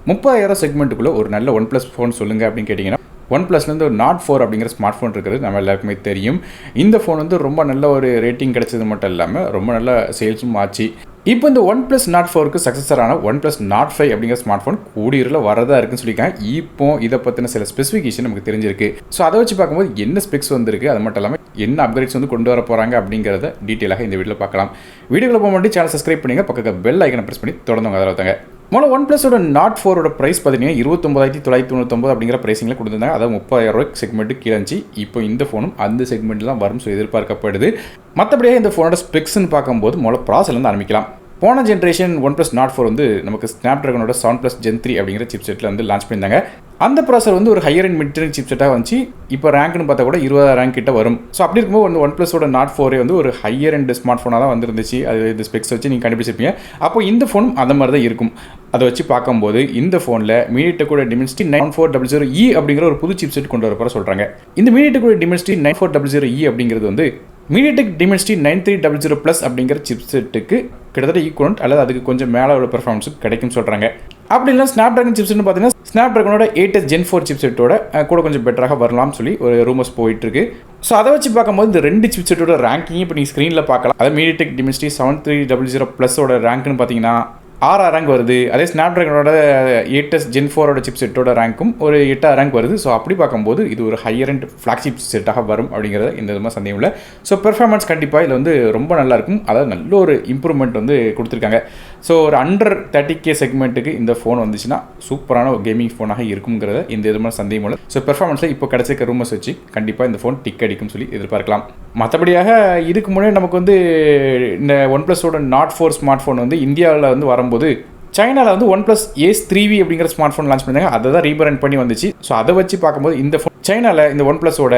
30,000 செக்மெண்ட்டுக்குள்ள ஒரு நல்ல OnePlus phone சொல்லுங்க அப்படின்னு கேட்டிங்கன்னா OnePlusலேருந்து ஒரு Nord 4 அப்படிங்கிற ஸ்மார்ட் ஃபோன் இருக்கிறது நம்ம எல்லாருக்குமே தெரியும். இந்த ஃபோன் வந்து ரொம்ப நல்ல ஒரு ரேட்டிங் கிடைச்சது மட்டும் இல்லாமல் ரொம்ப நல்ல சேல்ஸும் ஆச்சு. இப்போ இந்த OnePlus Nord 4க்கு சக்ஸஸரான OnePlus Nord 5 அப்படிங்கிற ஸ்மார்ட் ஃபோன் கூடியிருல வரதா இருக்குன்னு சொல்லியிருக்காங்க. இப்போ இதை பற்றின சில ஸ்பெசிஃபிகேஷன் நமக்கு தெரிஞ்சிருக்கு. ஸோ அதை வச்சு பார்க்கும்போது என்ன ஸ்பெக்ஸ் வந்திருக்கு, அது மட்டும் இல்லாமல் என்ன அப்கிரேட்ஸ் வந்து கொண்டு வர போகிறாங்க அப்படிங்கிறத டீட்டெயிலாக இந்த வீடியோவில் பார்க்கலாம். வீடியோவில் போக மாட்டி சேனல் சப்ஸ்கிரைப் பண்ணுங்க, பக்கத்தில் பெல் ஐக்கனை ப்ரெஸ் பண்ணி தொடர்ந்து அதெல்லாம் தாங்க. முதல்ல OnePlusோட Nord 4ஓட ப்ரைஸ் பார்த்தீங்கன்னா 29,999 அப்படிங்கிற ப்ரைஸிங்கில் கொடுத்துருந்தாங்க. அதாவது 30,000 செக்மெண்ட்டு கீழே இருந்துச்சு. இப்போ இந்த ஃபோனும் அந்த செக்மெண்ட்டில் தான் வரும் எதிர்பார்க்கப்படுது. மற்றபடியாக இந்த ஃபோனோட ஸ்பெக்ஸ்ன்னு பார்க்கும்போது முதல்ல ப்ராசஸ்லேருந்து ஆரம்பிக்கலாம். போன ஜென்ரேஷன் OnePlus Nord 4 வந்து நமக்கு ஸ்னாப்ட்ராகனோட 7+ Gen 3 அப்படிங்கிற சிப்செட்டில் வந்து லான்ச் பண்ணியிருந்தாங்க. அந்த ப்ராசர் வந்து ஒரு ஹையர் அண்ட் மிட் ரேஞ்ச் சிப்செட்டாக வந்துச்சு. இப்போ ரேங்க்னு பார்த்தா கூட 20,000 ரேங்க் கிட்ட வரும். ஸோ அப்படி இருக்கும்போது வந்து OnePlusோட Nord 4 வந்து ஒரு ஹையர் அண்ட் ஸ்மார்ட் ஃபோனாக தான் வந்துருந்துச்சு. அது இந்த ஸ்பெக்ஸ் வச்சு நீங்கள் கண்டுபிடிச்சிருப்பீங்க. அப்போ இந்த ஃபோனும் அந்த மாதிரி தான் இருக்கும். அதை வச்சு பார்க்கும்போது இந்த ஃபோனில் MediaTekோட Dimensity 9400E அப்படிங்கிற ஒரு புது சிப்செட் கொண்டு வரப்போற சொல்கிறாங்க. இந்த MediaTekோட Dimensity 9400E அப்படிங்கிறது வந்து MediaTek Dimensity 9300 அப்படிங்கிற சிப்செட்டுக்கு கிட்டத்தட்ட ஈக்குவலண்ட் அல்லது அதுக்கு கொஞ்சம் மேலே உள்ள பெர்ஃபார்மன்ஸும் கிடைக்கும் சொல்கிறாங்க. அப்படி இல்லை ஸ்னாப்ட்ராகன் சிப்செட்னு பார்த்தீங்கன்னா ஸ்னாப்ட்ராகனோட 8s Gen 4 சிப்செட்டோட கூட கொஞ்சம் பெட்டராக வரலாம்னு சொல்லி ஒரு ரூமர்ஸ் போயிட்டுருக்கு. ஸோ அதை வச்சு பார்க்கும்போது இந்த ரெண்டு சிப்செட்டோட ரேங்கிங் இப்போ நீங்கள் ஸ்க்ரீனில் பார்க்கலாம். அதாவது MediaTek Dimensity 7300 ரேங்க்னு பார்த்தீங்கன்னா 6 ரேங்க் வருது. அதே ஸ்னாப்ட்ராகனோட 8s Gen 4 சிப்செட்டோட ரேங்க்கும் ஒரு 8 ரேங்க் வருது. ஸோ அப்படி பார்க்கும்போது இது ஒரு ஹையர் அண்ட் ஃப்ளாக்ஷிப் செட்டாக வரும் அப்படிங்கிறத இந்த விதமாக சந்தேகம் இல்லை. ஸோ பெர்ஃபார்மன்ஸ் கண்டிப்பாக இதில் வந்து ரொம்ப நல்லாயிருக்கும். அதாவது நல்ல ஒரு இம்ப்ரூவ்மெண்ட் வந்து கொடுத்துருக்காங்க. ஸோ ஒரு அண்டர் 30K செக்மெண்ட்டுக்கு இந்த ஃபோன் வந்துச்சுன்னா சூப்பரான ஒரு கேமிங் ஃபோனாக இருக்குங்கிறத இந்த விதமான சந்தேகம் இல்லை. ஸோ பெர்ஃபார்மன்ஸில் இப்போ கிடைச்சிருக்க ரூமர்ஸ் வச்சு கண்டிப்பாக இந்த ஃபோன் டிக் அடிக்கும் சொல்லி எதிர்பார்க்கலாம். மற்றபடியாக இதுக்கு முன்னாடி நமக்கு வந்து இந்த OnePlusோட Nord 4 ஸ்மார்ட் ஃபோன் வந்து இந்தியாவில் வந்து வரும்போது சைனாவில் வந்து OnePlus Ace 3V அப்படிங்கிற ஸ்மார்ட் ஃபோன் லான்ச் பண்ணியிருந்தாங்க. அதை தான் ரீபிராண்ட் பண்ணி வந்துச்சு. ஸோ அதை வச்சு பார்க்கும்போது இந்த ஃபோன் சைனாவில் இந்த OnePlusோட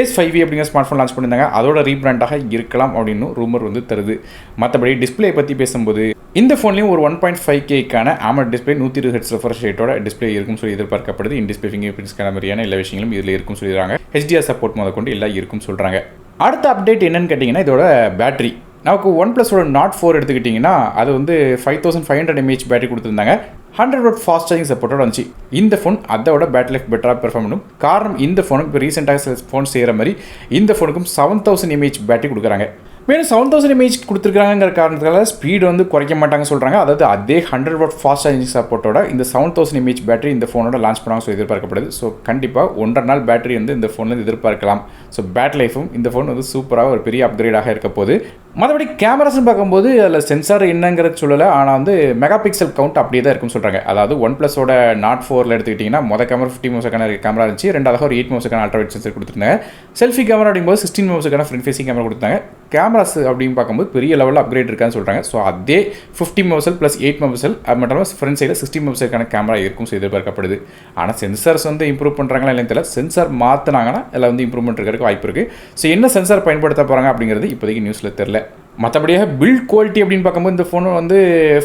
Ace 5V அப்படிங்கிற ஸ்மார்ட் ஃபோன் லான்ச் பண்ணியிருந்தாங்க. அதோட ரீபிராண்டாக இருக்கலாம் அப்படின்னு ரூமர் வந்து தருது. மற்றபடி டிஸ்பிளே பற்றி பேசும்போது இந்த ஃபோன்லேயும் ஒரு 1.5Kக்கான AMOLED டிஸ்பிளே 120 Hz ரெஃப்ரெஷ் ரேட்டோட டிஸ்பிளே இருக்கும்னு சொல்லி எதிர்பார்க்கப்படுது. In display fingerprint scanner மாதிரியான எல்லா விஷயங்களும் இதில் இருக்கும்னு சொல்லிடுறாங்க. HDR சப்போர்ட் முதல் கொண்டு எல்லாம் இருக்கும்னு சொல்கிறாங்க. அடுத்த அப்டேட் என்னன்னு கேட்டிங்கன்னா இதோட பேட்டரி. நமக்கு OnePlusோட Nord 4 எடுத்துக்கிட்டிங்கன்னா அது வந்து 5500 mAh பேட்டரி கொடுத்துருந்தாங்க. 100W ஃபாஸ்ட் சார்ஜிங் சப்போர்ட்டோட வந்துச்சு. இந்த ஃபோன் அதோட பேட்டரி லைஃப் பெட்டராக பெர்ஃபார்ம் பண்ணும். காரணம் இந்த ஃபோனுக்கு இப்போ ரீசெண்டாக சில ஃபோன் செய்கிற மாதிரி இந்த ஃபோனுக்கும் 7000 mAh பேட்டரி கொடுக்குறாங்க. மேலும் 7000 mAh கொடுத்துருக்காங்கிற காரணத்தால் ஸ்பீடு வந்து குறைக்க மாட்டாங்க சொல்கிறாங்க. அதாவது அதே 100W ஃபாஸ்ட் சார்ஜிங் சப்போர்ட்டோட இந்த 7000 mAh பேட்டரி இந்த ஃபோனோட லான்ச் பண்ணுவாங்க சொல்லி எதிர்பார்க்கப்படுது. ஸோ கண்டிப்பாக 1.5 நாள் பேட்டரி வந்து இந்த ஃபோனில் எதிர்பார்க்கலாம். ஸோ பேட்டரி லைஃபும் இந்த ஃபோன் வந்து சூப்பராக ஒரு பெரிய அப்கிரேடாக இருக்க போகுது. மற்றபடி கேமராஸ்ன்னு பார்க்கும்போது அதில் சென்சார் என்னங்கிறது சொல்லலை. ஆனால் வந்து மெகா பிக்சல் கவுண்ட் அப்படியே தான் இருக்குன்னு சொல்கிறாங்க. அதாவது OnePlusோட Nord 4 எடுத்துக்கிட்டிங்கன்னா மொதல் கேமரா 50 மெகாபிக்சலுக்கான கேமரா இருந்துச்சு. ரெண்டாவது ஒரு 8 மெகாபிக்சலுக்கான அல்ட்ரா வைட் சென்சர் கொடுத்துருந்தாங்க. செல்ஃபி கேமரா அப்படிங்கும்போது 16 மெகாபிக்சலுக்கான ஃப்ரண்ட் ஃபேசிங் கேமரா கொடுத்தாங்க. கேமராஸ் அப்படின்னு பார்க்கும்போது பெரிய லெவலில் அப்கிரேட் இருக்கான்னு சொல்கிறாங்க. ஸோ அதே 50 மெகாபிக்சல் ப்ளஸ் 8 மெகாபிக்சல் அது மட்டும் இல்லாமல் ஃப்ரண்ட் சைடில் 60 மெகாபிக்சலுக்கான கேமரா இருக்கும் எதிர்பார்க்கப்படுது. ஆனால் சென்சார்ஸ் வந்து இம்ப்ரூவ் பண்ணுறாங்களா இல்லைன்னு தெரியல. சென்சார் மாற்றினாங்கன்னா அதில் வந்து இம்ப்ரூவ்மெண்ட் இருக்கிறதுக்கு வாய்ப்பு இருக்குது. ஸோ என்ன சென்சார் பயன்படுத்த போகிறாங்க அப்படிங்கிறது இப்போதைக்கு நியூஸில் தெரில. மற்றபடியாக பில்ட் குவாலிட்டி அப்படின்னு பார்க்கும்போது இந்த ஃபோன் வந்து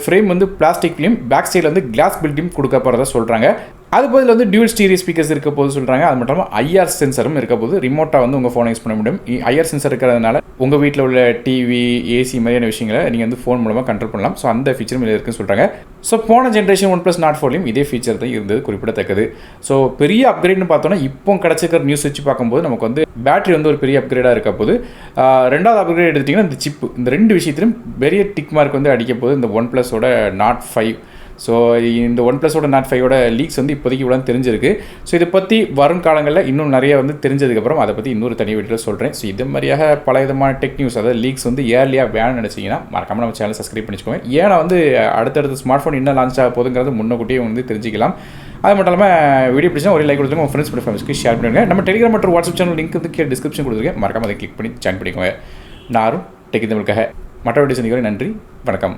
ஃப்ரேம் வந்து பிளாஸ்டிக்லையும் பேக் சைடில் வந்து கிளாஸ் பில்ட்டையும் கொடுக்க போகிறதா சொல்கிறாங்க. அது பதில் வந்து டியூல் ஸ்டீரியோ ஸ்பீக்கர்ஸ் இருக்க போது சொல்கிறாங்க. அது மட்டும் இல்லாமல் IR சென்சரும் இருக்க போது ரிமோட்டாக வந்து உங்கள் ஃபோனை யூஸ் பண்ண முடியும். IR சென்சர் இருக்கிறதுனால உங்கள் வீட்டில் உள்ள டிவி ஏசி மாதிரியான விஷயங்களை நீங்கள் வந்து ஃபோன் மூலமாக கண்ட்ரோல் பண்ணலாம். ஸோ அந்த ஃபீச்சரும் இதில் இருக்குன்னு சொல்கிறாங்க. ஸோ போன ஜென்ரேஷன் OnePlus Nord 4லையும் இதே ஃபீச்சர் தான் இருந்தது குறிப்பிடத்தக்கது. ஸோ பெரிய அப்கிரேட்னு பார்த்தோன்னா இப்போ கிடச்சிக்கிற நியூஸ் வச்சு பார்க்கும்போது நமக்கு வந்து பேட்டரி வந்து ஒரு பெரிய அப்கிரேடாக இருக்க போது. ரெண்டாவது அப்கிரேட் எடுத்திங்கன்னா இந்த சிப்பு, இந்த ரெண்டு விஷயத்திலும் பெரிய டிக் மார்க் வந்து அடிக்க போது இந்த OnePlusோட Nord 5. ஸோ இந்த OnePlusோட Nord 5ஓட லீக்ஸ் வந்து இப்போதைக்கு இவ்வளோ தெரிஞ்சிருக்கு. ஸோ இதை பற்றி வரும் காலங்களில் இன்னும் நிறைய வந்து தெரிஞ்சதுக்கப்புறம் அதை பற்றி இன்னொரு தனி வீடியோவில் சொல்கிறேன். ஸோ இது மாதிரியாக பல விதமான டெக் நியூஸ் அதாவது லீக்ஸ் வந்து ஏர்லியாக வேணும்னு நினச்சிங்கன்னா மறக்காமல் நம்ம சேனல் சப்ஸ்கிரைப் பண்ணிச்சுக்கோங்க. ஏன்னா வந்து அடுத்தடுத்த ஸ்மார்ட் ஃபோன் என்ன லான்ச் ஆக போகுதுங்கிறது முன்னக்கூட்டியே வந்து தெரிஞ்சிக்கலாம். அது மட்டும் இல்லாமல் வீடியோ பிடிச்சா ஒரு லைக் கொடுத்துருங்க, உங்கள் ஃப்ரெண்ட்ஸ் ஃபேமிலிஸ்க்கு ஷேர் பண்ணுங்கள். நம்ம டெலிகிராம் மற்றும் வாட்ஸ்அப் சேனல் லிங்க் வந்து கீழே டிஸ்கிரிப்ஷன் கொடுத்துருக்கேன். மறக்காமல் அதை கிளிக் பண்ணி ஜாயின் பண்ணிக்கோங்க. நானும் டெக் தமிழுக்காக மற்ற வீடியோ சந்திக்கிறேன். நன்றி, வணக்கம்.